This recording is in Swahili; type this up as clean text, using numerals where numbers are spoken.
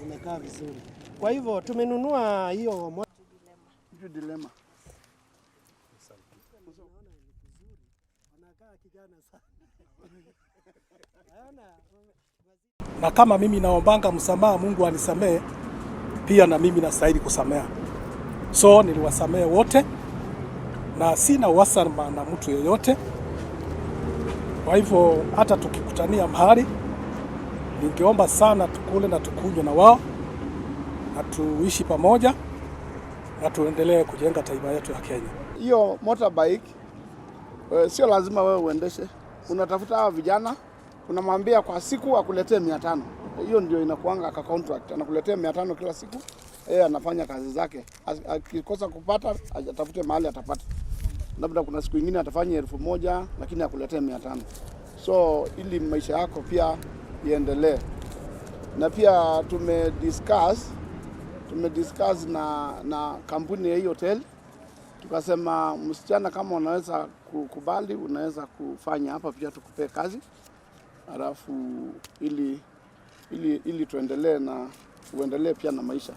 Umekaa vizuri. Kwa hivyo tumenunua hiyo Dilemma. Na kama mimi naombanga msamaha, Mungu anisamee pia, na mimi nastahili kusamea. So niliwasamea wote na sina uhasama na mtu yeyote. Kwa hivyo hata tukikutania mahali, ningeomba sana tukule na tukunywe na wao na tuishi pamoja na tuendelee kujenga taifa yetu ya Kenya. Hiyo motorbike sio lazima wewe uendeshe. Unatafuta hawa vijana, unamwambia kwa siku akuletee 500. Hiyo ndio inakuanga ka contract. Anakuletea 500 kila siku. Yeye anafanya kazi zake. Akikosa kupata, atafute mahali atapata. Labda kuna siku nyingine atafanya 1000 lakini akuletee 500. So ili maisha yako pia iendelee. Na pia tumediscuss na kampuni ya hii hotel. Tukasema msichana, kama unaweza kukubali, unaweza kufanya hapa pia tukupe kazi. Alafu ili tuendelee na uendelee pia na maisha.